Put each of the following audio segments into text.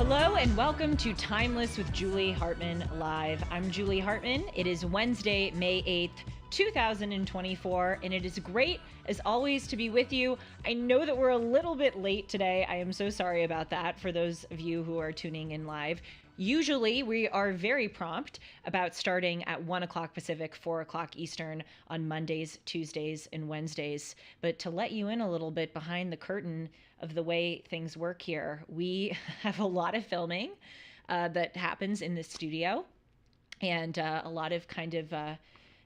Hello and welcome to Timeless with Julie Hartman Live. I'm Julie Hartman. It is Wednesday, May 8th, 2024, and it is great, as always, to be with you. I know that we're a little bit late today. I am so sorry about that for those of you who are tuning in live. Usually, we are very prompt about starting at 1 o'clock Pacific, 4 o'clock Eastern on Mondays, Tuesdays, and Wednesdays. But to let you in a little bit behind the curtain of the way things work here, we have a lot of filming that happens in the studio and a lot of kind of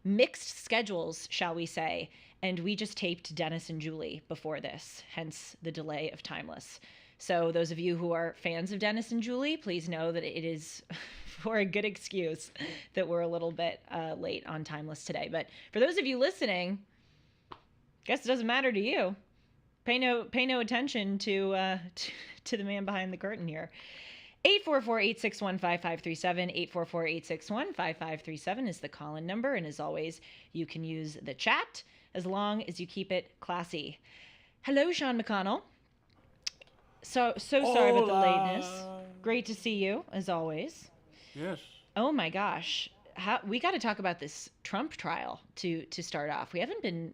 mixed schedules, shall we say. And we just taped Dennis and Julie before this, hence the delay of Timeless. So those of you who are fans of Dennis and Julie, please know that it is for a good excuse that we're a little bit late on Timeless today. But for those of you listening, guess it doesn't matter to you. Pay no attention to the man behind the curtain here. 844-861-5537, 844-861-5537 is the call-in number. And as always, you can use the chat as long as you keep it classy. Hello, Sean McConnell. So sorry about the lateness. Great to see you, as always. Yes. Oh my gosh. We got to talk about this Trump trial to start off. We haven't been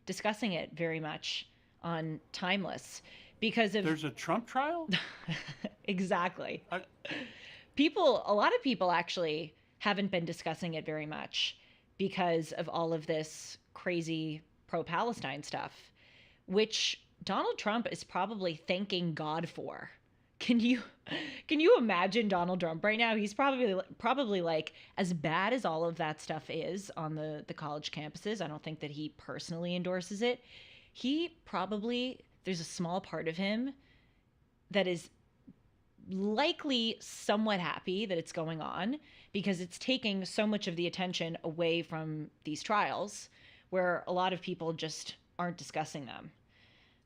discussing it very much on Timeless because of... There's a Trump trial? Exactly. A lot of people actually haven't been discussing it very much because of all of this crazy pro-Palestine stuff, which Donald Trump is probably thanking God for. Can you imagine Donald Trump right now? He's probably like, as bad as all of that stuff is on the college campuses, I don't think that he personally endorses it. There's a small part of him that is likely somewhat happy that it's going on because it's taking so much of the attention away from these trials where a lot of people just aren't discussing them.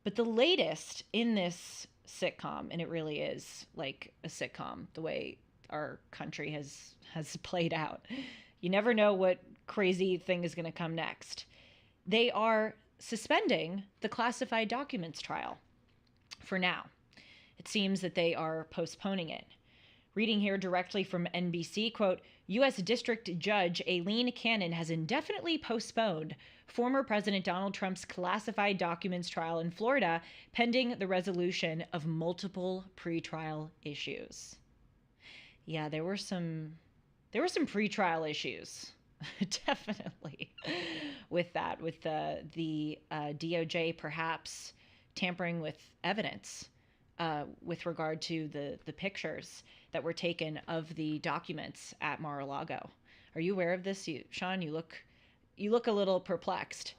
But the latest in this sitcom, and it really is like a sitcom, the way our country has played out. You never know what crazy thing is going to come next. They are suspending the classified documents trial for now. It seems that they are postponing it. Reading here directly from NBC, quote, U.S. District Judge Aileen Cannon has indefinitely postponed former President Donald Trump's classified documents trial in Florida pending the resolution of multiple pretrial issues. Yeah, there were some pretrial issues, definitely, with that, with the DOJ perhaps tampering with evidence with regard to the pictures that were taken of the documents at Mar-a-Lago. Are you aware of this, Sean? You look a little perplexed.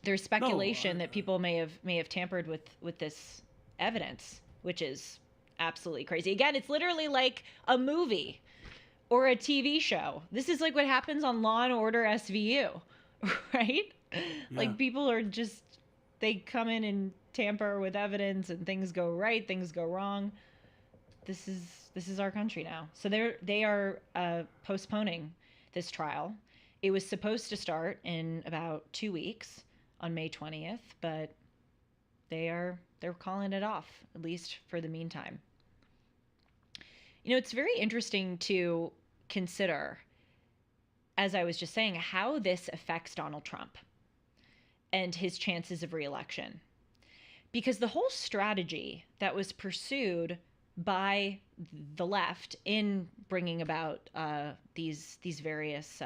There's speculation that people may have tampered with this evidence, which is absolutely crazy. Again, it's literally like a movie or a TV show. This is like what happens on Law and Order SVU, right? Yeah. Like people are just, they come in and tamper with evidence and things go right, things go wrong. This is our country now. So they are postponing this trial. It was supposed to start in about 2 weeks on May 20th, but they're calling it off, at least for the meantime. You know, it's very interesting to consider, as I was just saying, how this affects Donald Trump and his chances of re-election. Because the whole strategy that was pursued by the left in bringing about these various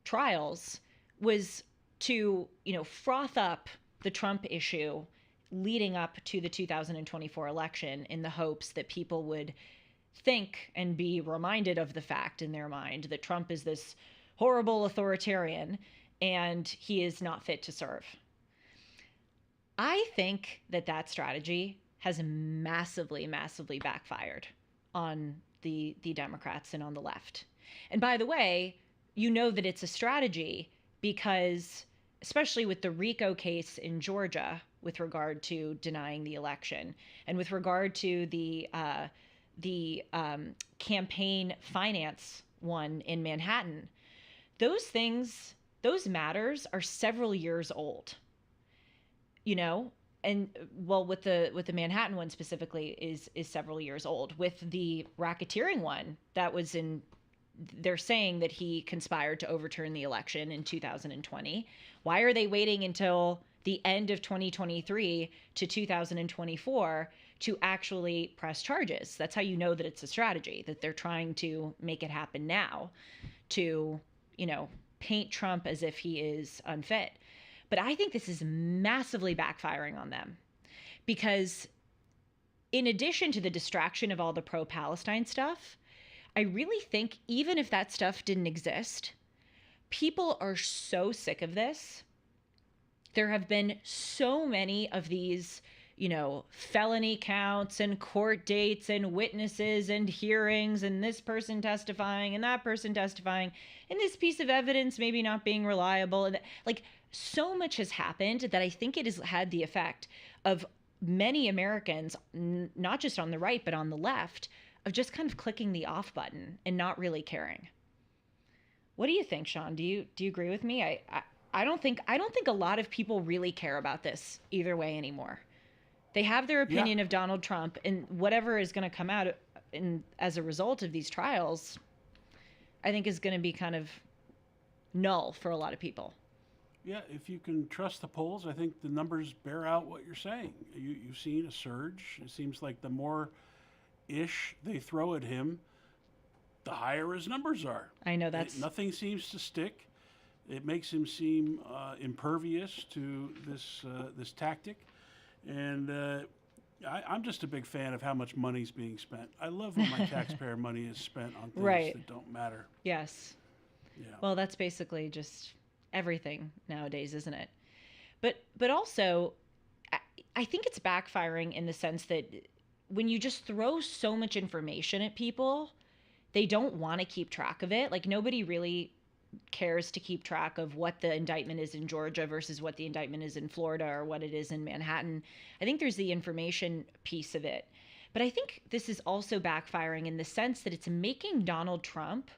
trials was to, froth up the Trump issue leading up to the 2024 election in the hopes that people would think and be reminded of the fact in their mind that Trump is this horrible authoritarian and he is not fit to serve. I think that strategy has massively, massively backfired on the Democrats and on the left. And by the way, you know that it's a strategy because, especially with the RICO case in Georgia, with regard to denying the election, and with regard to the campaign finance one in Manhattan, those matters are several years old. And well, with the Manhattan one specifically is several years old. With the racketeering one, that was in, they're saying that he conspired to overturn the election in 2020. Why are they waiting until the end of 2023 to 2024 to actually press charges? That's how you know that it's a strategy, that they're trying to make it happen now to, you know, paint Trump as if he is unfit. But I think this is massively backfiring on them because, in addition to the distraction of all the pro Palestine stuff, I really think even if that stuff didn't exist, people are so sick of this. There have been so many of these, you know, felony counts and court dates and witnesses and hearings and this person testifying and that person testifying and this piece of evidence maybe not being reliable. And like, so much has happened that I think it has had the effect of many Americans, not just on the right, but on the left, of just kind of clicking the off button and not really caring. What do you think, Sean? Do you agree with me? I don't think a lot of people really care about this either way anymore. They have their Yeah, opinion of Donald Trump, and whatever is going to come out as a result of these trials, I think is going to be kind of null for a lot of people. yeah. If you can trust the polls, I think the numbers bear out what you're saying. You've seen a surge. It seems like the more ish they throw at him, the higher his numbers are. I know that's Nothing seems to stick. It makes him seem impervious to this tactic, and I'm just a big fan of how much money's being spent. I love when my taxpayer money is spent on things right. that don't matter. Yes. Yeah, Well, that's basically just everything nowadays, isn't it? But also, I, I think it's backfiring in the sense that when you just throw so much information at people, they don't want to keep track of it. Like, nobody really cares to keep track of what the indictment is in Georgia versus what the indictment is in Florida or what it is in Manhattan. I think there's the information piece of it. But I think this is also backfiring in the sense that it's making Donald Trump,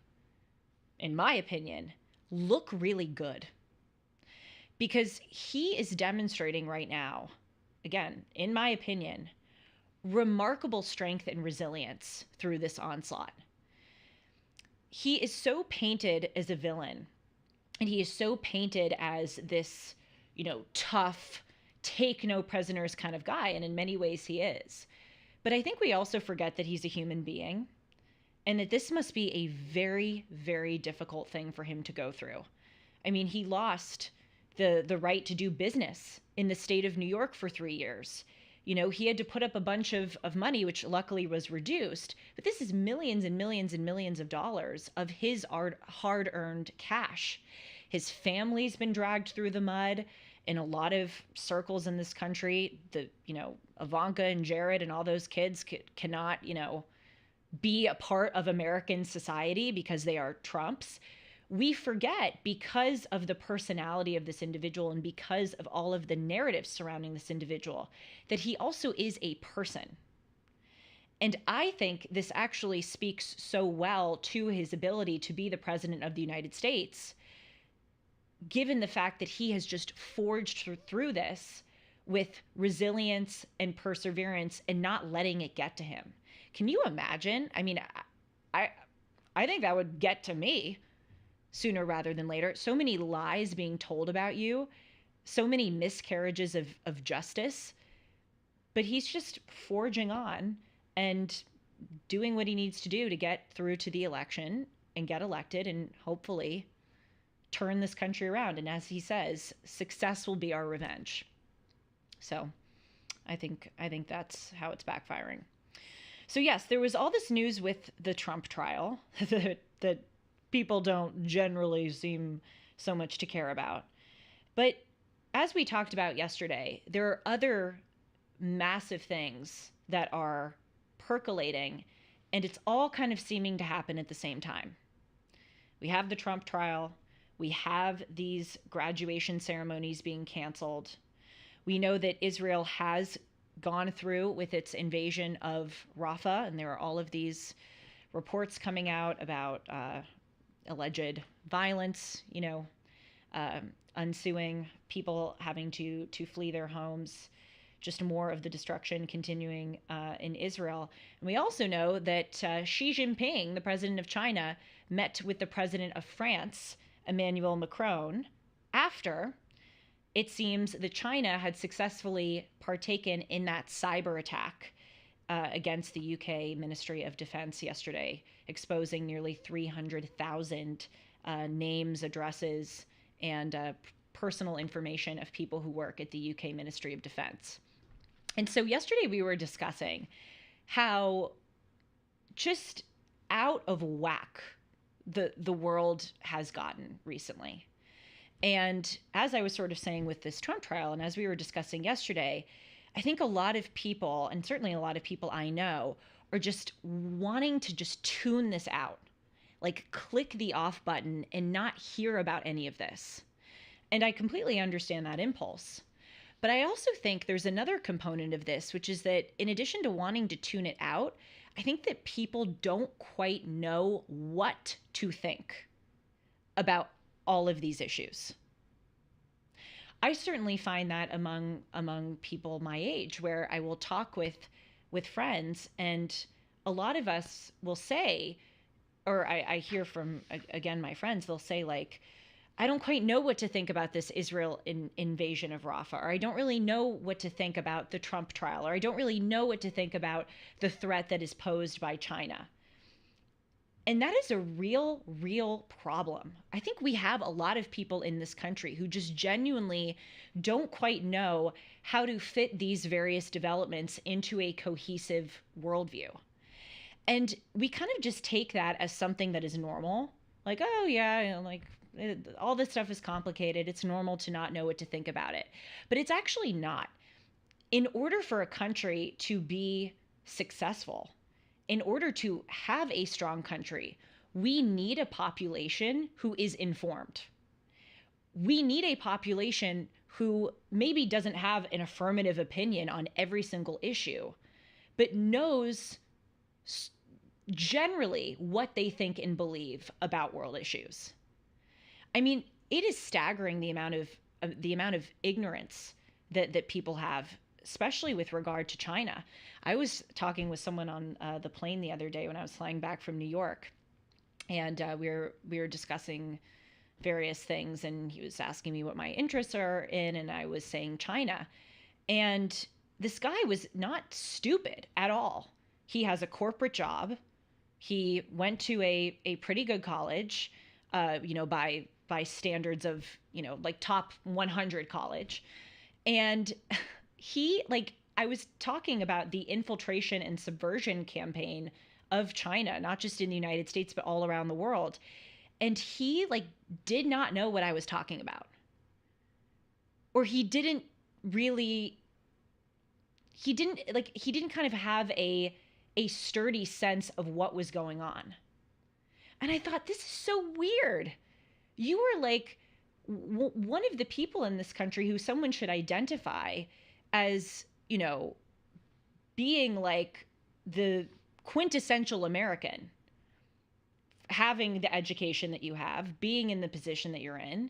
in my opinion, look really good because he is demonstrating right now, again, in my opinion, remarkable strength and resilience through this onslaught. He is so painted as a villain, and he is so painted as this, you know, tough, take no prisoners kind of guy, and in many ways he is. But I think we also forget that he's a human being and that this must be a very, very difficult thing for him to go through. I mean, he lost the right to do business in the state of New York for 3 years. You know, he had to put up a bunch of money, which luckily was reduced. But this is millions and millions and millions of dollars of his hard earned cash. His family's been dragged through the mud in a lot of circles in this country. You know, Ivanka and Jared and all those kids cannot, you know, be a part of American society because they are Trumps. We forget, because of the personality of this individual and because of all of the narratives surrounding this individual, that he also is a person. And I think this actually speaks so well to his ability to be the president of the United States, given the fact that he has just forged through this with resilience and perseverance and not letting it get to him. Can you imagine? I mean, I I think that would get to me sooner rather than later. So many lies being told about you, so many miscarriages of justice, but he's just forging on and doing what he needs to do to get through to the election and get elected and hopefully turn this country around. And as he says, success will be our revenge. So I think that's how it's backfiring. So yes, there was all this news with the Trump trial that people don't generally seem so much to care about. But as we talked about yesterday, there are other massive things that are percolating, and it's all kind of seeming to happen at the same time. We have the Trump trial. We have these graduation ceremonies being canceled. We know that Israel has gone through with its invasion of Rafah, and there are all of these reports coming out about alleged violence, you know, ensuing, people having to flee their homes, just more of the destruction continuing in Israel. And we also know that Xi Jinping, the president of China, met with the president of France, Emmanuel Macron, after it seems that China had successfully partaken in that cyber attack against the UK Ministry of Defense yesterday, exposing nearly 300,000 names, addresses, and personal information of people who work at the UK Ministry of Defense. And so yesterday we were discussing how just out of whack the world has gotten recently. And as I was sort of saying with this Trump trial, and as we were discussing yesterday, I think a lot of people, and certainly a lot of people I know, are just wanting to just tune this out, like click the off button and not hear about any of this. And I completely understand that impulse. But I also think there's another component of this, which is that in addition to wanting to tune it out, I think that people don't quite know what to think about all of these issues. I certainly find that among people my age, where I will talk with friends, and a lot of us will say, or I hear from, again, my friends, they'll say, like, I don't quite know what to think about this Israel invasion of Rafah, or I don't really know what to think about the Trump trial, or I don't really know what to think about the threat that is posed by China. And that is a real, real problem. I think we have a lot of people in this country who just genuinely don't quite know how to fit these various developments into a cohesive worldview. And we kind of just take that as something that is normal. Like, oh, yeah, you know, like all this stuff is complicated. It's normal to not know what to think about it. But it's actually not. In order for a country to be successful, in order to have a strong country, we need a population who is informed. We need a population who maybe doesn't have an affirmative opinion on every single issue, but knows generally what they think and believe about world issues. I mean, it is staggering the amount of ignorance that people have, especially with regard to China. I was talking with someone on the plane the other day when I was flying back from New York, and we were discussing various things, and he was asking me what my interests are in, and I was saying China. And this guy was not stupid at all. He has a corporate job. He went to a pretty good college, by standards of, like top 100 college. And I was talking about the infiltration and subversion campaign of China, not just in the United States, but all around the world. And he did not know what I was talking about. Or he didn't kind of have a sturdy sense of what was going on. And I thought, this is so weird. You were like one of the people in this country who someone should identify as, being like the quintessential American, having the education that you have, being in the position that you're in,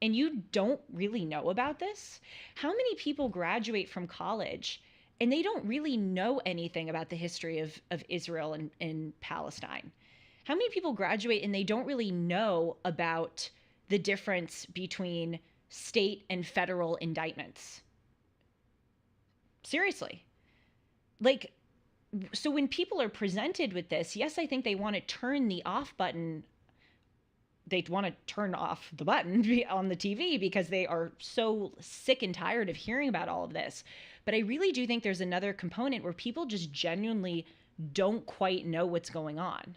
and you don't really know about this? How many people graduate from college and they don't really know anything about the history of Israel and Palestine? How many people graduate and they don't really know about the difference between state and federal indictments? Seriously. So when people are presented with this, yes, I think they want to turn the off button. They want to turn off the button on the TV because they are so sick and tired of hearing about all of this. But I really do think there's another component where people just genuinely don't quite know what's going on.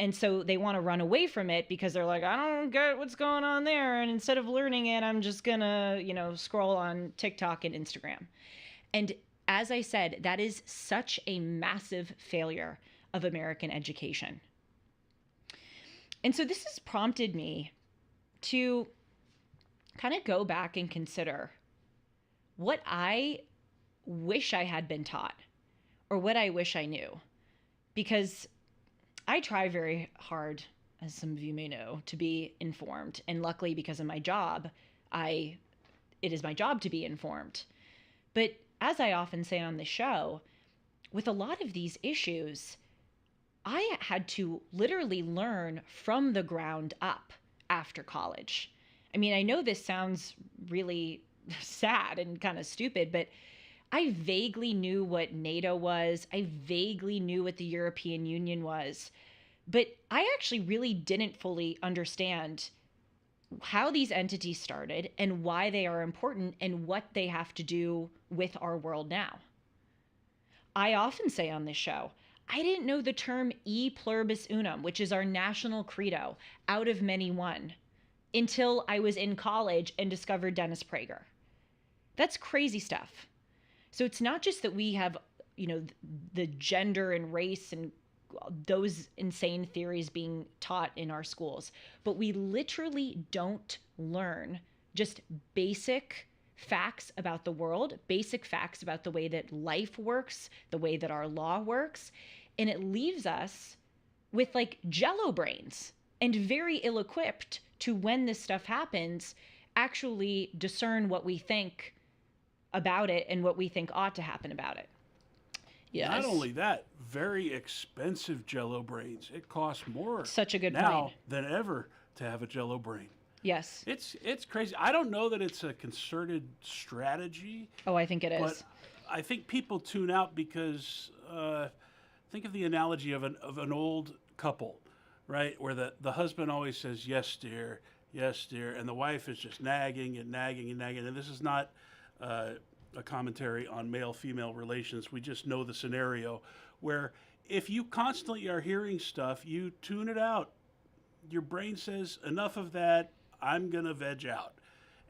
And so they want to run away from it because they're like, I don't get what's going on there. And instead of learning it, I'm just going to, scroll on TikTok and Instagram. And as I said, that is such a massive failure of American education. And so this has prompted me to kind of go back and consider what I wish I had been taught or what I wish I knew. Because I try very hard, as some of you may know, to be informed. And luckily, because of my job, it is my job to be informed. But as I often say on the show, with a lot of these issues, I had to literally learn from the ground up after college. I mean, I know this sounds really sad and kind of stupid, but I vaguely knew what NATO was. I vaguely knew what the European Union was. But I actually really didn't fully understand how these entities started and why they are important and what they have to do with our world now. I often say on this show, I didn't know the term e pluribus unum, which is our national credo, out of many one, until I was in college and discovered Dennis Prager. That's crazy stuff. So it's not just that we have, the gender and race and those insane theories being taught in our schools, but we literally don't learn just basic facts about the world, basic facts about the way that life works, the way that our law works. And it leaves us with like jello brains and very ill equipped to, when this stuff happens, actually discern what we think about it and what we think ought to happen about it. Yes. Not only that, very expensive jello brains. It costs more such a good now point than ever to have a jello brain. Yes. It's crazy. I don't know that it's a concerted strategy. Oh, I think it is. But I think people tune out because think of the analogy of an old couple, right? Where the husband always says, yes, dear, and the wife is just nagging and nagging and nagging. And this is not a commentary on male-female relations. We just know the scenario where if you constantly are hearing stuff, you tune it out. Your brain says, enough of that, I'm going to veg out.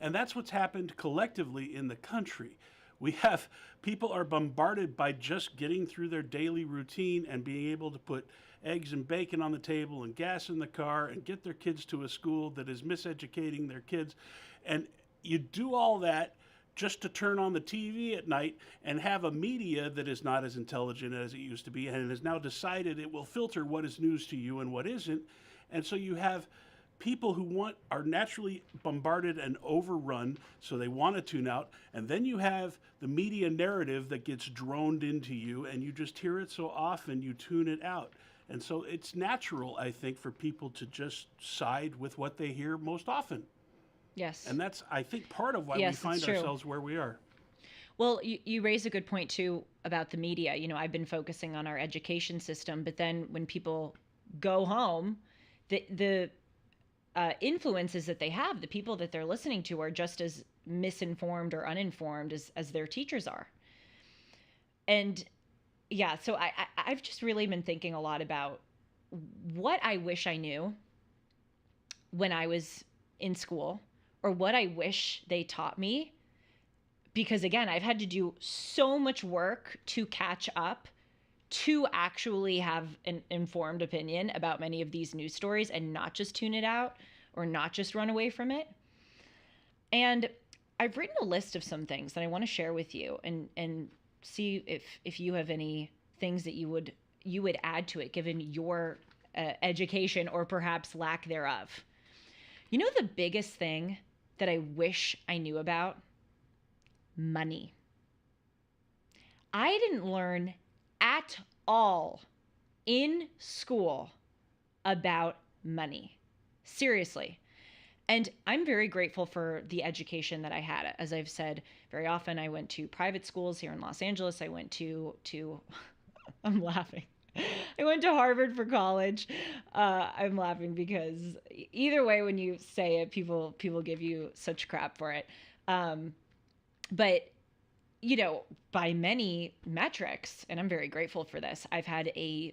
And that's what's happened collectively in the country. We have people are bombarded by just getting through their daily routine and being able to put eggs and bacon on the table and gas in the car and get their kids to a school that is miseducating their kids. And you do all that just to turn on the TV at night and have a media that is not as intelligent as it used to be and has now decided it will filter what is news to you and what isn't. And so you have people who are naturally bombarded and overrun, so they want to tune out. And then you have the media narrative that gets droned into you, and you just hear it so often you tune it out. And so it's natural, I think, for people to just side with what they hear most often. Yes. And that's, I think, part of why we find ourselves where we are. Well, you raise a good point, too, about the media. I've been focusing on our education system, but then when people go home, the influences that they have, the people that they're listening to, are just as misinformed or uninformed as their teachers are. And yeah, so I've just really been thinking a lot about what I wish I knew when I was in school, or what I wish they taught me. Because again, I've had to do so much work to catch up, to actually have an informed opinion about many of these news stories and not just tune it out or not just run away from it. And I've written a list of some things that I want to share with you and see if you have any things that you would add to it, given your education or perhaps lack thereof. The biggest thing that I wish I knew about? Money. I didn't learn at all in school about money. Seriously. And I'm very grateful for the education that I had. As I've said very often, I went to private schools here in Los Angeles. I went to I'm laughing. I went to Harvard for college. I'm laughing because either way, when you say it, people give you such crap for it. But by many metrics, and I'm very grateful for this, I've had a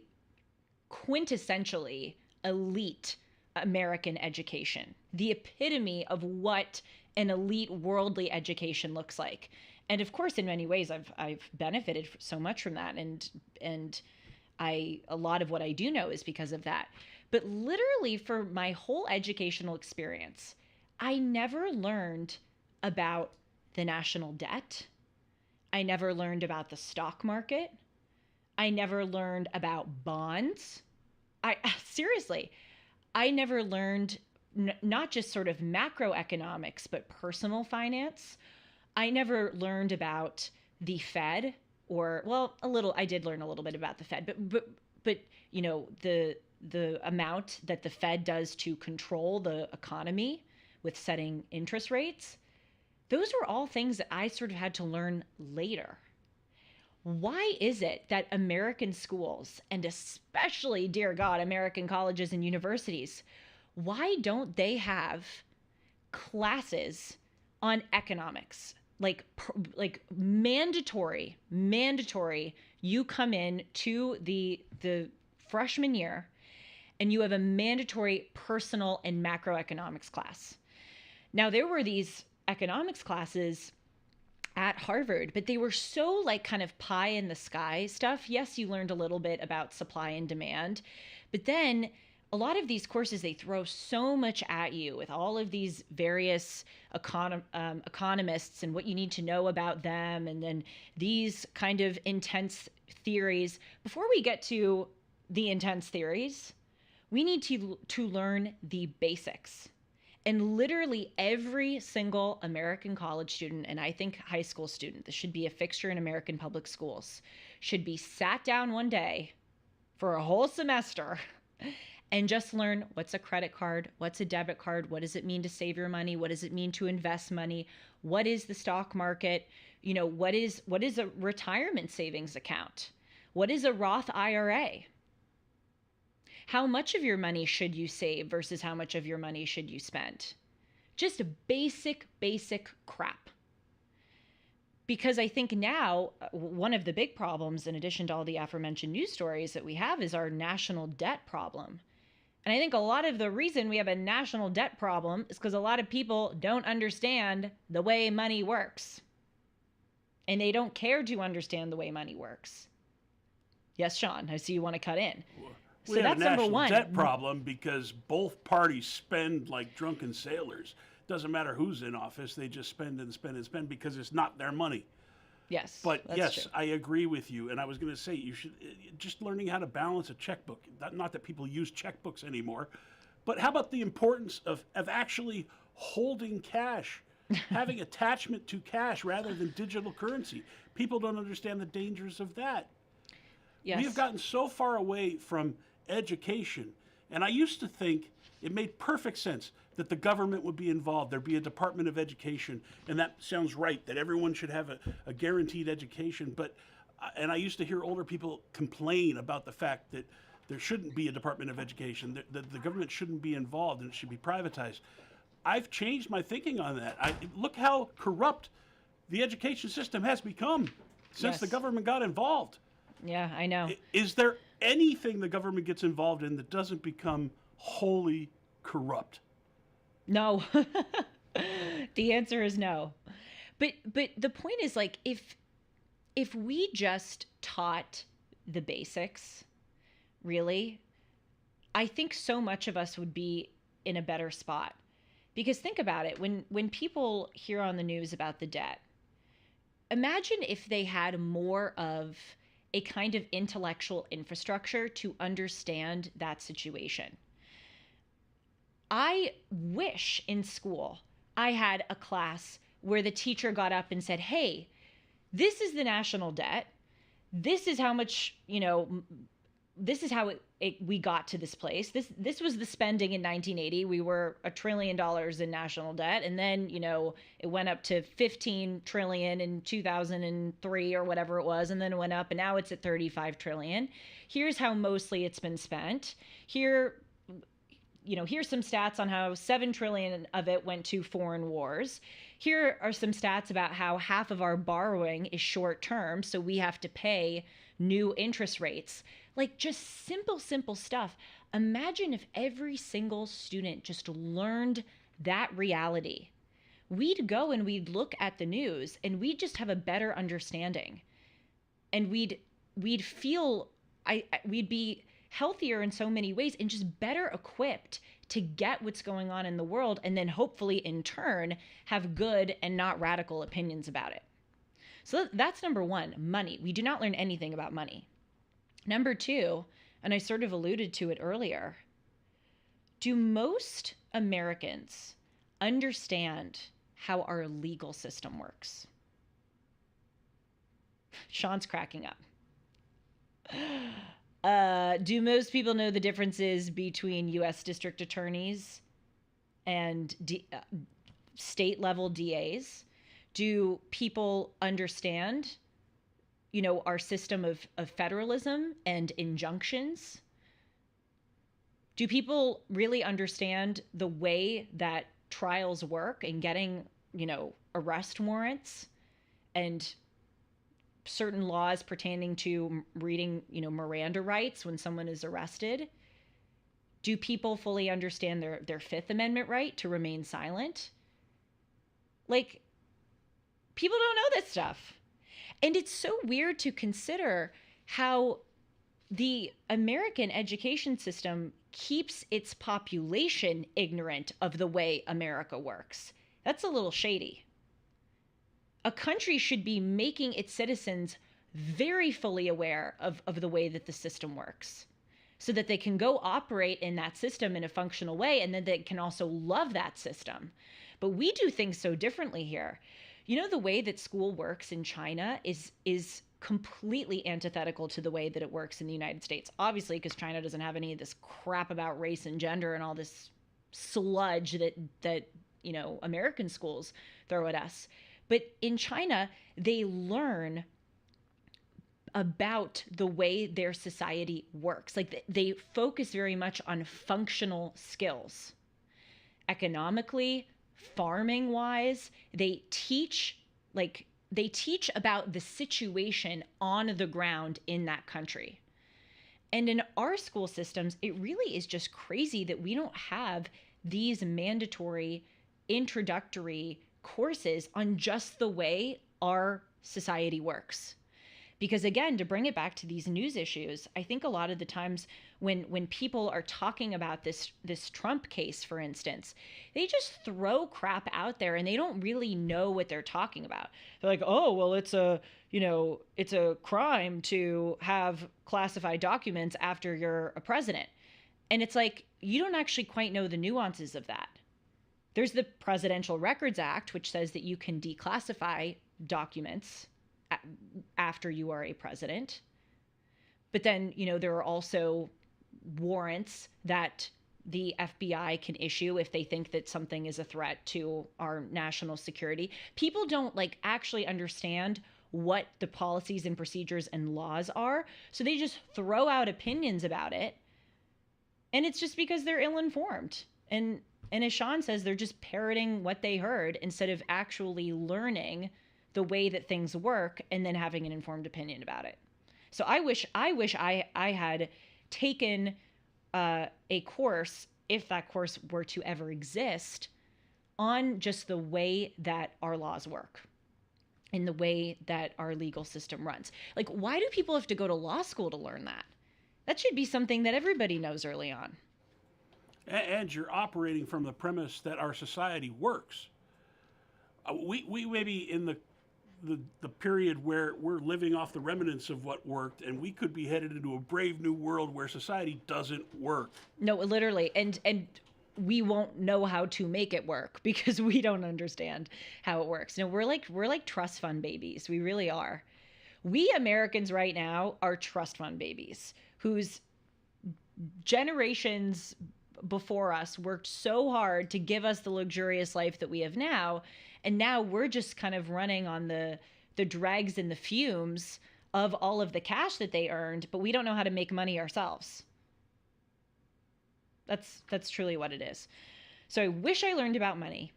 quintessentially elite American education, the epitome of what an elite worldly education looks like. And of course, in many ways, I've benefited so much from that, and a lot of what I do know is because of that. But literally, for my whole educational experience, I never learned about the national debt. I never learned about the stock market. I never learned about bonds. Seriously, I never learned not just sort of macroeconomics, but personal finance. I never learned about the Fed, or well, a little, I did learn a little bit about the Fed, but you know, the amount that the Fed does to control the economy with setting interest rates, those were all things that I sort of had to learn later. Why is it that American schools, and especially, dear God, American colleges and universities, why don't they have classes on economics? Like mandatory. You come in to the freshman year and you have a mandatory personal and macroeconomics class. Now, there were these economics classes at Harvard, but they were so like kind of pie in the sky stuff. Yes, you learned a little bit about supply and demand, but then a lot of these courses, they throw so much at you with all of these various economists and what you need to know about them, and then these kind of intense theories. Before we get to the intense theories, we need to learn the basics. And literally every single American college student, and I think high school student, this should be a fixture in American public schools, should be sat down one day for a whole semester and just learn what's a credit card, what's a debit card, what does it mean to save your money, what does it mean to invest money, what is the stock market, you know, what is a retirement savings account, what is a Roth IRA? How much of your money should you save versus how much of your money should you spend? Just basic crap. Because I think now one of the big problems, in addition to all the aforementioned news stories that we have, is our national debt problem. And I think a lot of the reason we have a national debt problem is because a lot of people don't understand the way money works. And they don't care to understand the way money works. Yes, Sean, I see you want to cut in. We have that's a national debt problem because both parties spend like drunken sailors. Doesn't matter who's in office, they just spend and spend and spend because it's not their money. Yes. But yes, true. I agree with you. And I was going to say, you should just learning how to balance a checkbook. Not that people use checkbooks anymore, but how about the importance of actually holding cash, having attachment to cash rather than digital currency? People don't understand the dangers of that. Yes. We have gotten so far away from education. And I used to think it made perfect sense that the government would be involved. There'd be a Department of Education. And that sounds right, that everyone should have a guaranteed education. And I used to hear older people complain about the fact that there shouldn't be a Department of Education, that the government shouldn't be involved and it should be privatized. I've changed my thinking on that. Look how corrupt the education system has become since the government got involved. Yeah, I know. Is there anything the government gets involved in that doesn't become wholly corrupt? No. The answer is no. But the point is, like, if we just taught the basics, really, I think so much of us would be in a better spot. Because think about it, when people hear on the news about the debt, imagine if they had more of a kind of intellectual infrastructure to understand that situation. I wish in school I had a class where the teacher got up and said, hey, this is the national debt. This is how much, you know, this is how we got to this place. This was the spending in 1980. We were $1 trillion in national debt. And then, you know, it went up to 15 trillion in 2003 or whatever it was. And then it went up and now it's at 35 trillion. Here's how mostly it's been spent. Here, you know, here's some stats on how 7 trillion of it went to foreign wars. Here are some stats about how half of our borrowing is short term. So we have to pay new interest rates. Like, just simple stuff. Imagine if every single student just learned that reality. We'd go and we'd look at the news and we'd just have a better understanding. And we'd feel, we'd be healthier in so many ways and just better equipped to get what's going on in the world, and then hopefully in turn have good and not radical opinions about it. So that's number one, money. We do not learn anything about money. Number two, and I sort of alluded to it earlier, do most Americans understand how our legal system works? Sean's cracking up. Do most people know the differences between U.S. district attorneys and state level DAs? Do people understand, our system of federalism and injunctions? Do people really understand the way that trials work and getting, arrest warrants and certain laws pertaining to reading, Miranda rights when someone is arrested? Do people fully understand their Fifth Amendment right to remain silent? Like, people don't know this stuff. And it's so weird to consider how the American education system keeps its population ignorant of the way America works. That's a little shady. A country should be making its citizens very fully aware of the way that the system works so that they can go operate in that system in a functional way, and then they can also love that system. But we do things so differently here. The way that school works in China is completely antithetical to the way that it works in the United States. Obviously, because China doesn't have any of this crap about race and gender and all this sludge that American schools throw at us. But in China, they learn about the way their society works. Like, they focus very much on functional skills. Economically, farming wise, they teach about the situation on the ground in that country. And in our school systems, it really is just crazy that we don't have these mandatory introductory courses on just the way our society works. Because again, to bring it back to these news issues, I think a lot of the times when people are talking about this Trump case, for instance, they just throw crap out there and they don't really know what they're talking about. They're like, oh, well, it's a crime to have classified documents after you're a president. And it's like, you don't actually quite know the nuances of that. There's the Presidential Records Act, which says that you can declassify documents after you are a president. But then, there are also warrants that the FBI can issue if they think that something is a threat to our national security. People don't actually understand what the policies and procedures and laws are. So they just throw out opinions about it. And it's just because they're ill-informed. And as Sean says, they're just parroting what they heard instead of actually learning the way that things work and then having an informed opinion about it. So I wish I had taken a course, if that course were to ever exist, on just the way that our laws work and the way that our legal system runs. Like, why do people have to go to law school to learn that? That should be something that everybody knows early on. And you're operating from the premise that our society works. We may be in the period where we're living off the remnants of what worked, and we could be headed into a brave new world where society doesn't work. No, literally. And we won't know how to make it work because we don't understand how it works. No, we're like trust fund babies. We really are. We Americans right now are trust fund babies whose generations before us worked so hard to give us the luxurious life that we have now. And now we're just kind of running on the dregs and the fumes of all of the cash that they earned, but we don't know how to make money ourselves. That's truly what it is. So I wish I learned about money.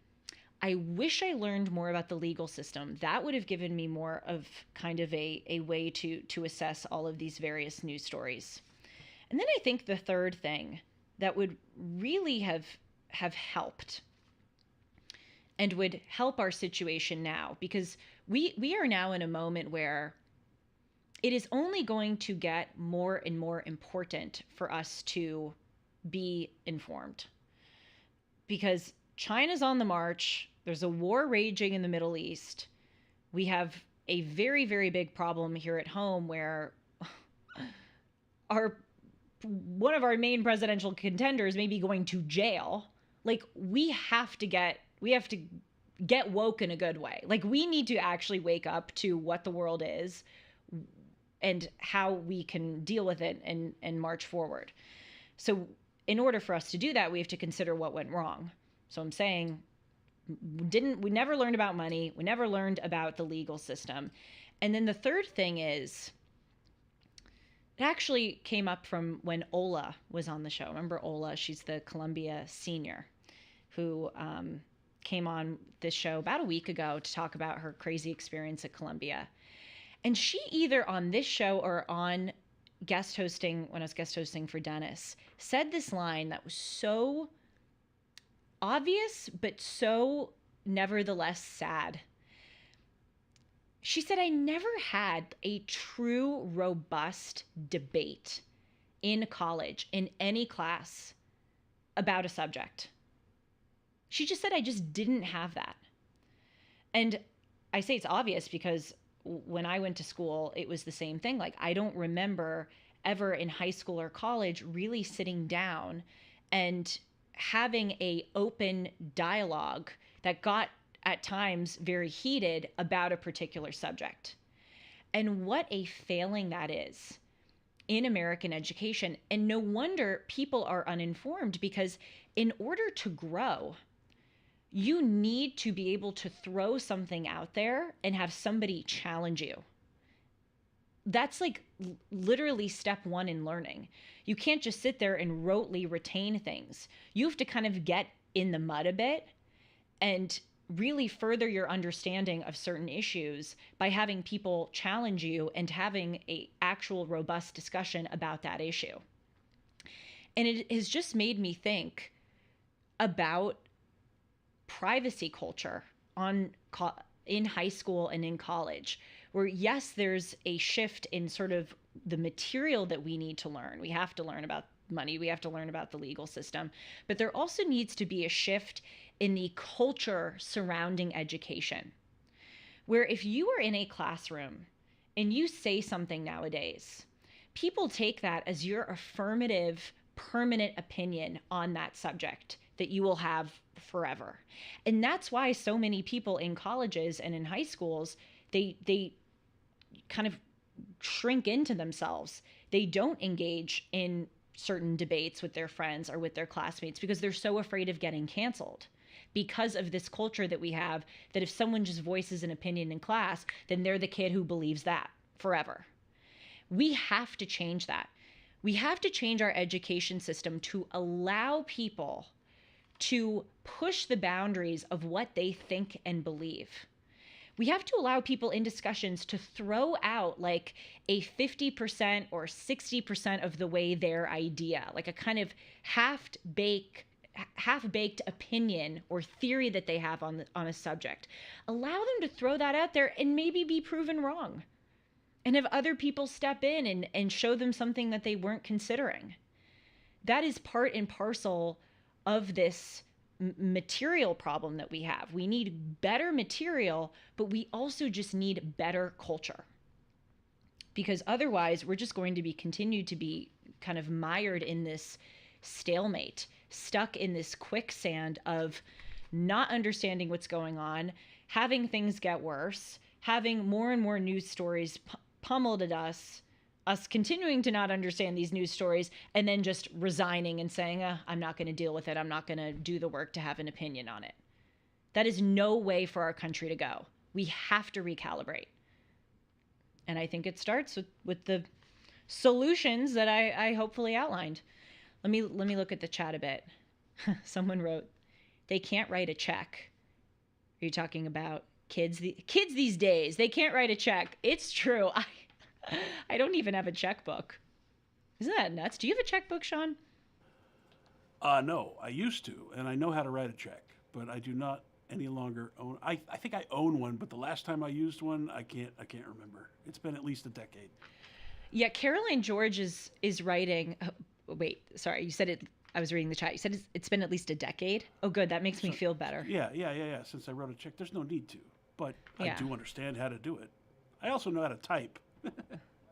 I wish I learned more about the legal system. That would have given me more of kind of a way to assess all of these various news stories. And then I think the third thing that would really have helped and would help our situation now, because we are now in a moment where it is only going to get more and more important for us to be informed. Because China's on the march, there's a war raging in the Middle East. We have a very, very big problem here at home where one of our main presidential contenders may be going to jail. Like, we have to get woke in a good way. Like, we need to actually wake up to what the world is, and how we can deal with it and march forward. So in order for us to do that, we have to consider what went wrong. So I'm saying we never learned about money, we never learned about the legal system. And then the third thing is, it actually came up from when Ola was on the show. Remember Ola? She's the Columbia senior who came on this show about a week ago to talk about her crazy experience at Columbia. And she, either on this show or on guest hosting, when I was guest hosting for Dennis, said this line that was so obvious, but so nevertheless sad. She said, I never had a true, robust debate in college, in any class, about a subject. She just said, I just didn't have that. And I say it's obvious because when I went to school, it was the same thing. Like, I don't remember ever in high school or college really sitting down and having a open dialogue that got at times very heated about a particular subject. And what a failing that is in American education. And no wonder people are uninformed, because in order to grow, you need to be able to throw something out there and have somebody challenge you. That's like literally step one in learning. You can't just sit there and rotely retain things. You have to kind of get in the mud a bit and really further your understanding of certain issues by having people challenge you and having a actual robust discussion about that issue. And it has just made me think about privacy culture in high school and in college, where yes, there's a shift in sort of the material that we need to learn. We have to learn about money, we have to learn about the legal system, but there also needs to be a shift in the culture surrounding education, where if you are in a classroom and you say something nowadays, people take that as your affirmative, permanent opinion on that subject that you will have forever. And that's why so many people in colleges and in high schools, they kind of shrink into themselves. They don't engage in certain debates with their friends or with their classmates because they're so afraid of getting canceled, because of this culture that we have, that if someone just voices an opinion in class, then they're the kid who believes that forever. We have to change that. We have to change our education system to allow people to push the boundaries of what they think and believe. We have to allow people in discussions to throw out like a 50% or 60% of the way their idea, like a kind of half-baked opinion or theory that they have on a subject. Allow them to throw that out there and maybe be proven wrong, and have other people step in and show them something that they weren't considering. That is part and parcel of this material problem that we have. We need better material, but we also just need better culture, because otherwise we're just going to be continued to be kind of mired in this stalemate, stuck in this quicksand of not understanding what's going on, having things get worse, having more and more news stories pummeled at us continuing to not understand these news stories, and then just resigning and saying, I'm not going to deal with it. I'm not going to do the work to have an opinion on it. That is no way for our country to go. We have to recalibrate. And I think it starts with the solutions that I hopefully outlined. Let me look at the chat a bit. Someone wrote, they can't write a check. Are you talking about kids? Kids these days, they can't write a check. It's true. I don't even have a checkbook. Isn't that nuts? Do you have a checkbook, Sean? No, I used to, and I know how to write a check, but I do not any longer own. I think I own one, but the last time I used one, I can't remember. It's been at least a decade. Yeah, Caroline George is writing. Oh, wait, sorry, you said it. I was reading the chat. You said it's been at least a decade. Oh, good. That makes me feel better. Yeah. Since I wrote a check, there's no need to, but Yeah. I do understand how to do it. I also know how to type.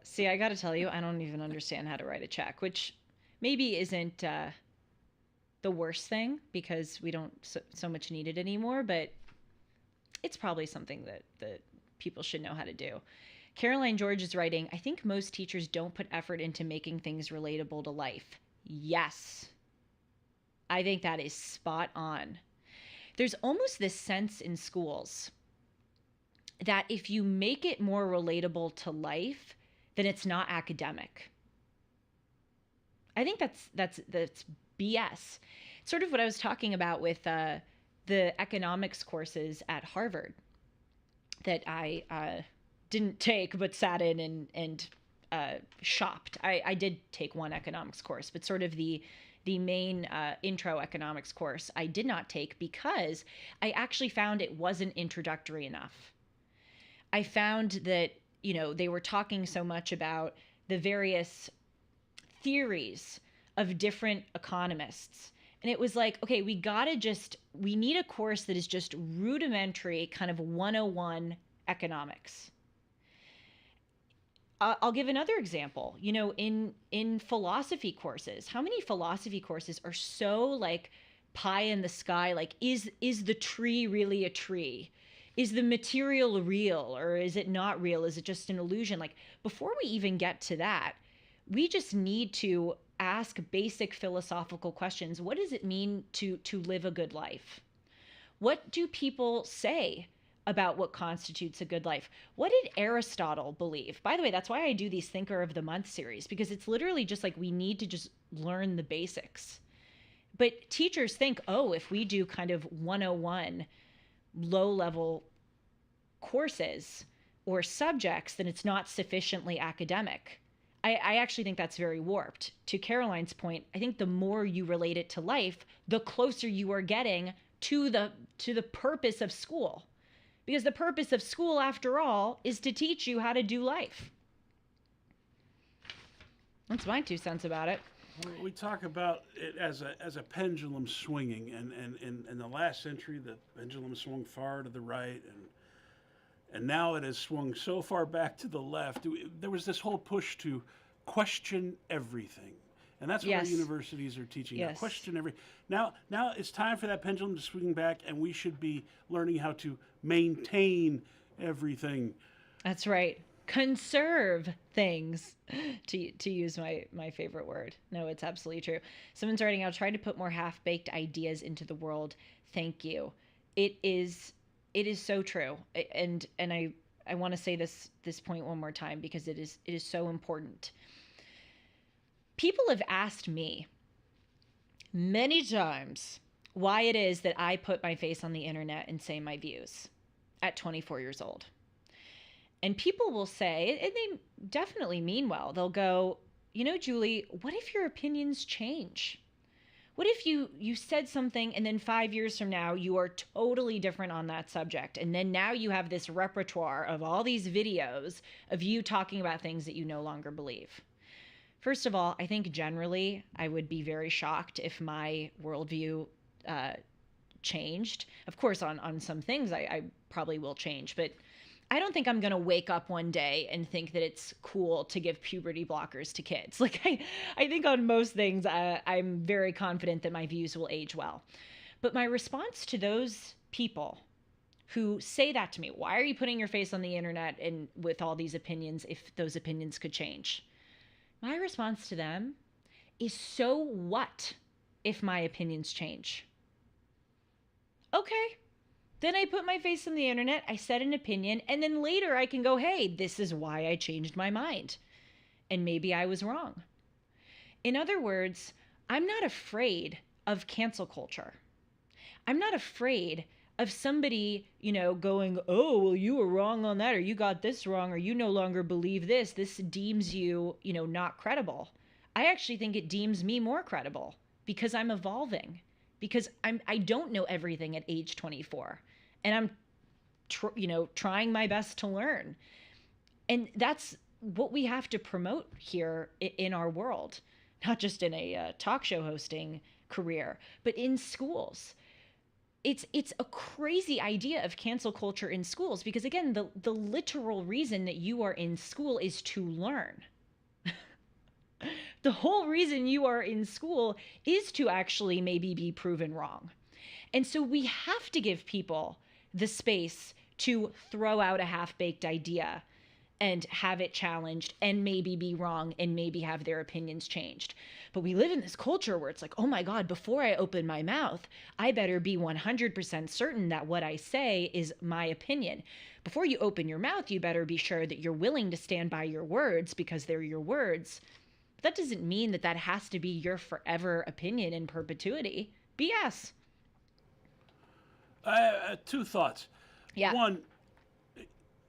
See, I got to tell you, I don't even understand how to write a check, which maybe isn't the worst thing, because we don't so much need it anymore, but it's probably something that people should know how to do. Caroline George is writing, I think most teachers don't put effort into making things relatable to life. Yes. I think that is spot on. There's almost this sense in schools that if you make it more relatable to life, then it's not academic. I think that's BS. Sort of what I was talking about with the economics courses at Harvard that I didn't take but sat in and shopped. I did take one economics course, but sort of the main intro economics course I did not take because I actually found it wasn't introductory enough. I found that, they were talking so much about the various theories of different economists. And it was like, okay, we need a course that is just rudimentary, kind of 101 economics. I'll give another example. In philosophy courses, how many philosophy courses are so like pie in the sky? Like, is the tree really a tree? Is the material real or is it not real? Is it just an illusion? Like, before we even get to that, we just need to ask basic philosophical questions. What does it mean to live a good life? What do people say about what constitutes a good life? What did Aristotle believe? By the way, that's why I do these Thinker of the Month series, because it's literally just like we need to just learn the basics. But teachers think, oh, if we do kind of 101 low-level courses or subjects, then it's not sufficiently academic. I actually think that's very warped. To Caroline's point, I think the more you relate it to life, the closer you are getting to the purpose of school. Because the purpose of school, after all, is to teach you how to do life. That's my 2 cents about it. Well, we talk about it as a pendulum swinging, and in the last century, the pendulum swung far to the right, and now it has swung so far back to the left. There was this whole push to question everything. And that's what our universities are teaching. Yes. Question every. Now it's time for that pendulum to swing back, and we should be learning how to maintain everything. That's right. Conserve things, to use my favorite word. No, it's absolutely true. Someone's writing, I'll try to put more half-baked ideas into the world. Thank you. It is so true. And I want to say this point one more time because it is so important. People have asked me many times why it is that I put my face on the internet and say my views at 24 years old. And people will say, and they definitely mean well, they'll go, Julie, what if your opinions change? What if you said something and then 5 years from now you are totally different on that subject? And then now you have this repertoire of all these videos of you talking about things that you no longer believe. First of all, I think generally I would be very shocked if my worldview changed. Of course, on some things I probably will change, but I don't think I'm going to wake up one day and think that it's cool to give puberty blockers to kids. Like, I think on most things, I'm very confident that my views will age well. But my response to those people who say that to me, why are you putting your face on the internet and with all these opinions if those opinions could change? My response to them is, so what if my opinions change? Okay. Then I put my face on the internet, I said an opinion, and then later I can go, hey, this is why I changed my mind. And maybe I was wrong. In other words, I'm not afraid of cancel culture. I'm not afraid of somebody, going, oh, well, you were wrong on that, or you got this wrong, or you no longer believe this. This deems you, not credible. I actually think it deems me more credible because I'm evolving, because I don't know everything at age 24. And I'm, trying my best to learn. And that's what we have to promote here in our world, not just in a talk show hosting career, but in schools. It's a crazy idea of cancel culture in schools because, again, the literal reason that you are in school is to learn. The whole reason you are in school is to actually maybe be proven wrong. And so we have to give people the space to throw out a half-baked idea and have it challenged and maybe be wrong and maybe have their opinions changed. But we live in this culture where it's like, oh my God, before I open my mouth, I better be 100% certain that what I say is my opinion. Before you open your mouth, you better be sure that you're willing to stand by your words because they're your words. But that doesn't mean that that has to be your forever opinion in perpetuity. BS. Two thoughts. Yeah. One,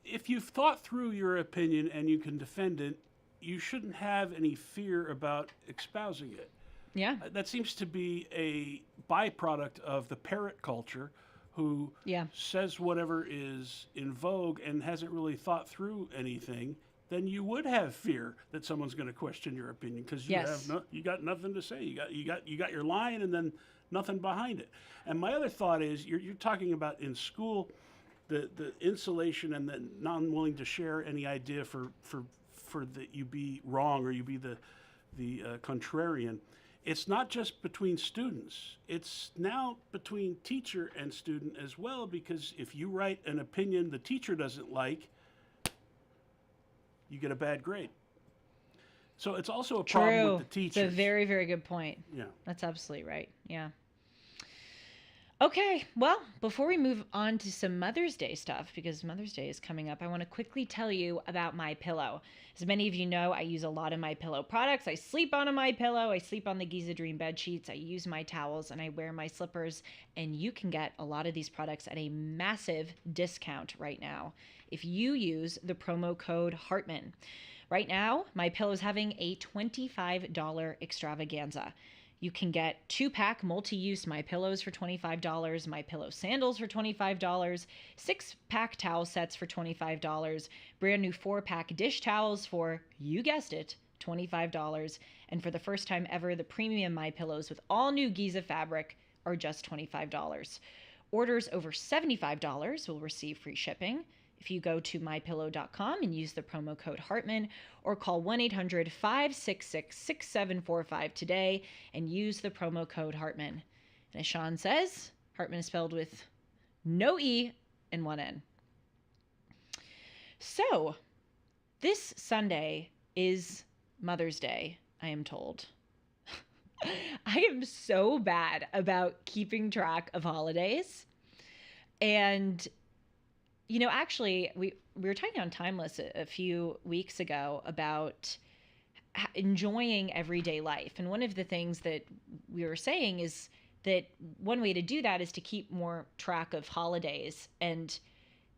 if you've thought through your opinion and you can defend it, you shouldn't have any fear about espousing it. Yeah. That seems to be a byproduct of the parrot culture who Yeah. says whatever is in vogue and hasn't really thought through anything. Then you would have fear that someone's going to question your opinion because you Yes. you got nothing to say. You got your line and then nothing behind it. And my other thought is you're talking about in school the insulation and the non-willing to share any idea for that you be wrong or you be the contrarian. It's not just between students. It's now between teacher and student as well, because if you write an opinion the teacher doesn't like, you get a bad grade. So it's also a problem True. with the It's a teachers. very, very good point. Yeah. That's absolutely right. Yeah. Okay, well, before we move on to some Mother's Day stuff, because Mother's Day is coming up, I want to quickly tell you about My Pillow. As many of you know, I use a lot of My Pillow products. I sleep on a My Pillow. I sleep on the Giza Dream bed sheets. I use my towels and I wear my slippers. And you can get a lot of these products at a massive discount right now if you use the promo code Hartman. Right now, My Pillow is having a $25 extravaganza. You can get 2-pack multi-use My Pillows for $25, My Pillow sandals for $25, 6-pack towel sets for $25, brand new 4-pack dish towels for, you guessed it, $25, and for the first time ever, the premium My Pillows with all new Giza fabric are just $25. Orders over $75 will receive free shipping. If you go to mypillow.com and use the promo code Hartman or call 1-800-566-6745 today and use the promo code Hartman. And as Sean says, Hartman is spelled with no E and one N. So, this Sunday is Mother's Day, I am told. I am so bad about keeping track of holidays. And actually, we were talking on Timeless a few weeks ago about enjoying everyday life. And one of the things that we were saying is that one way to do that is to keep more track of holidays. And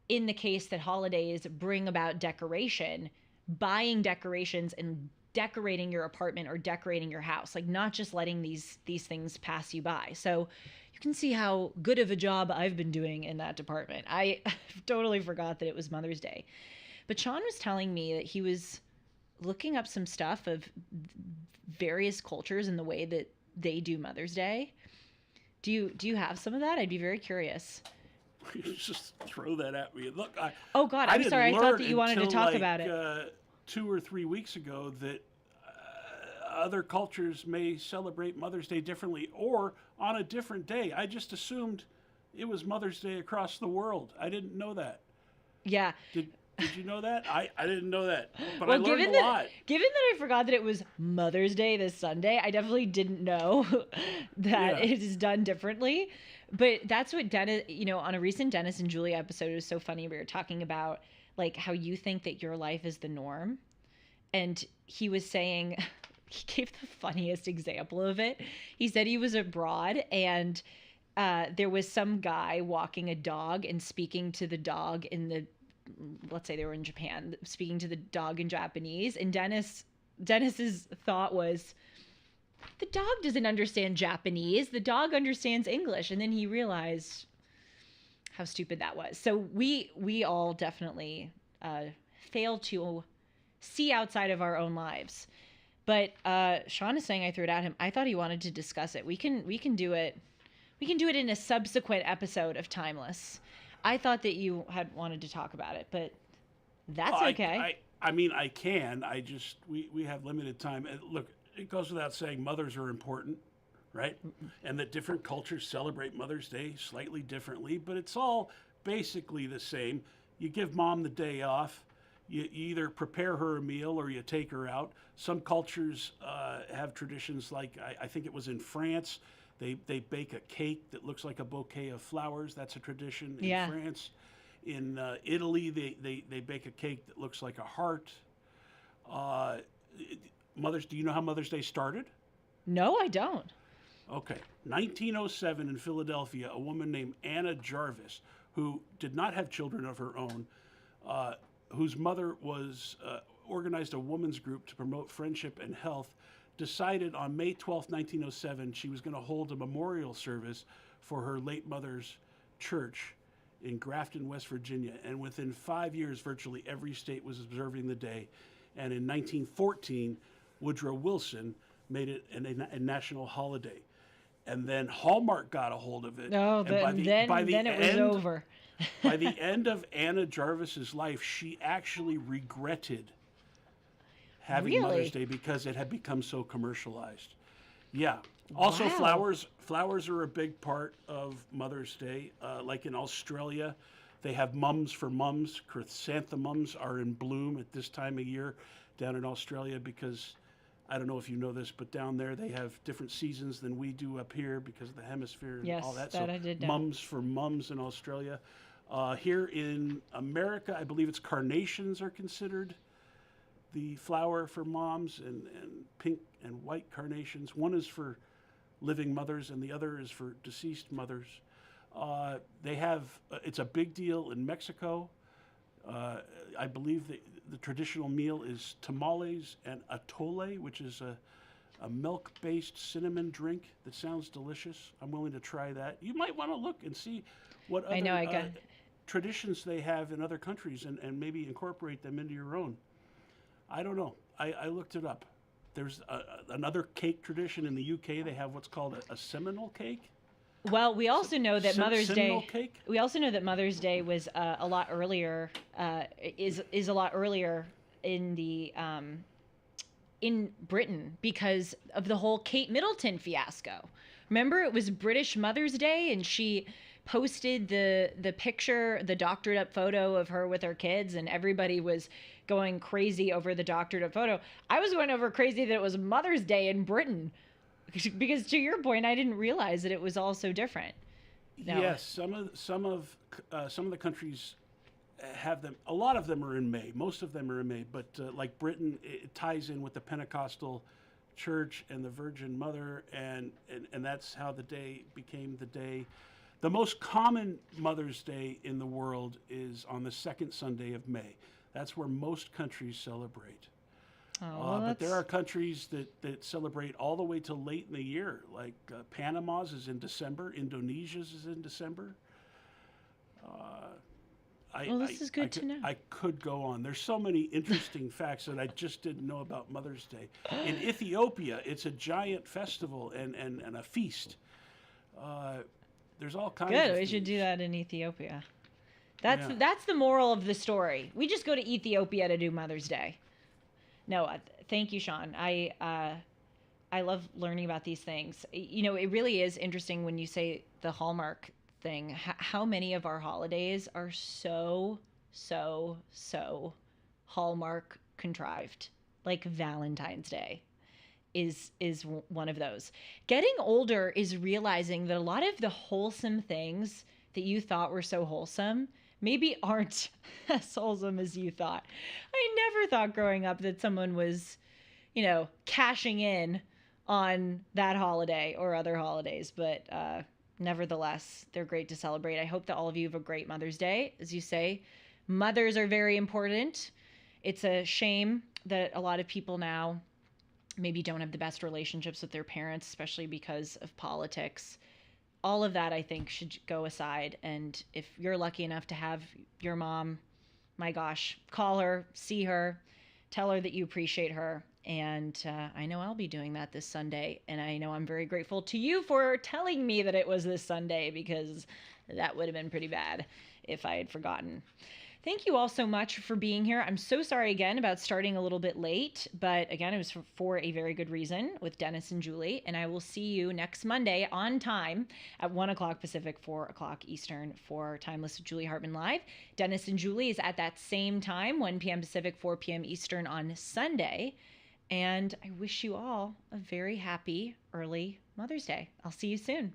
in the case that holidays bring about decoration, buying decorations and decorating your apartment or decorating your house, like not just letting these things pass you by. So you can see how good of a job I've been doing in that department. I totally forgot that it was Mother's Day. But Sean was telling me that he was looking up some stuff of various cultures and the way that they do Mother's Day. Do you have some of that? I'd be very curious. You just throw that at me. Look, Oh God, I'm sorry. I thought that you wanted to talk about it. 2 or 3 weeks ago that other cultures may celebrate Mother's Day differently or on a different day. I just assumed it was Mother's Day across the world. I didn't know that. Yeah. Did you know that? I didn't know that. But Well, I learned a lot. Given that I forgot that it was Mother's Day this Sunday, I definitely didn't know that it is done differently. But that's what Dennis, on a recent Dennis and Julia episode, it was so funny. We were talking about like how you think that your life is the norm. And he was saying, he gave the funniest example of it. He said he was abroad and there was some guy walking a dog and speaking to the dog let's say they were in Japan, speaking to the dog in Japanese. And Dennis's thought was, the dog doesn't understand Japanese. The dog understands English. And then he realized how stupid that was. So we all definitely fail to see outside of our own lives. But Sean is saying I threw it at him. I thought he wanted to discuss it. We can do it. We can do it in a subsequent episode of Timeless. I thought that you had wanted to talk about it, but that's okay. I mean, I can. I just we have limited time. And look, it goes without saying, mothers are important, right? And that different cultures celebrate Mother's Day slightly differently, but it's all basically the same. You give mom the day off. You either prepare her a meal or you take her out. Some cultures have traditions like I think it was in France. They bake a cake that looks like a bouquet of flowers. That's a tradition in Yeah. France. In Italy, they bake a cake that looks like a heart. Uh, do you know how Mother's Day started? No, I don't. Okay, 1907 in Philadelphia, a woman named Anna Jarvis, who did not have children of her own, uh, whose mother was organized a women's group to promote friendship and health, decided on May 12th, 1907, she was going to hold a memorial service for her late mother's church in Grafton, West Virginia. And within 5 years, virtually every state was observing the day. And in 1914, Woodrow Wilson made it a national holiday. And then Hallmark got a hold of it. No, And then it was over. by the end of Anna Jarvis's life, she actually regretted having Mother's Really? Day because it had become so commercialized. Yeah. Also, Wow. flowers are a big part of Mother's Day. Like in Australia, they have mums for mums. Chrysanthemums are in bloom at this time of year down in Australia because I don't know if you know this, but down there they have different seasons than we do up here because of the hemisphere and all Yes, that. that So I did know. mums for mums in Australia. Here in America, I believe it's carnations are considered the flower for moms, and pink and white carnations. One is for living mothers, and the other is for deceased mothers. They have it's a big deal in Mexico. Uh, I believe the traditional meal is tamales and atole, which is a milk-based cinnamon drink that sounds delicious. I'm willing to try that. You might want to look and see what I know other I got. traditions they have in other countries and maybe incorporate them into your own. I don't know. I looked it up. There's another cake tradition in the UK. They have what's called a Seminole cake. Well, we also know that Mother's Seminole Day. cake? We also know that Mother's Day was a lot earlier. Is a lot earlier in the in Britain because of the whole Kate Middleton fiasco. Remember, it was British Mother's Day, and she posted the picture, the doctored up photo of her with her kids, and everybody was going crazy over the doctored up photo. I was going over crazy that it was Mother's Day in Britain because to your point, I didn't realize that it was all so different. No. Yes, some of the countries have them. A lot of them are in May. Most of them are in May. But like Britain, it ties in with the Pentecostal Church and the Virgin Mother, and that's how the day became the day. The most common Mother's Day in the world is on the second Sunday of May. That's where most countries celebrate. Oh, well, But there that's are countries that celebrate all the way till late in the year, like Panama's is in December, Indonesia's is in December. well, this is good to know. I could go on. There's so many interesting facts that I just didn't know about Mother's Day. In Ethiopia, it's a giant festival and a feast. Uh, there's all kinds Good. of We should do things. that in Ethiopia. Yeah. That's the moral of the story. We just go to Ethiopia to do Mother's Day. No, thank you, Sean. I love learning about these things. You know, it really is interesting when you say the Hallmark thing. How many of our holidays are so Hallmark contrived? Like Valentine's Day is one of those. Getting older is realizing that a lot of the wholesome things that you thought were so wholesome maybe aren't as wholesome as you thought. I never thought growing up that someone was, cashing in on that holiday or other holidays, but nevertheless, they're great to celebrate. I hope that all of you have a great Mother's Day. As you say, mothers are very important. It's a shame that a lot of people now maybe don't have the best relationships with their parents, especially because of politics. All of that, I think, should go aside. And if you're lucky enough to have your mom, my gosh, call her, see her, tell her that you appreciate her. And I know I'll be doing that this Sunday. And I know I'm very grateful to you for telling me that it was this Sunday because that would have been pretty bad if I had forgotten. Thank you all so much for being here. I'm so sorry again about starting a little bit late, but again, it was for a very good reason with Dennis and Julie. And I will see you next Monday on time at 1 o'clock Pacific, 4 o'clock Eastern for Timeless with Julie Hartman Live. Dennis and Julie is at that same time, 1 p.m. Pacific, 4 p.m. Eastern on Sunday. And I wish you all a very happy early Mother's Day. I'll see you soon.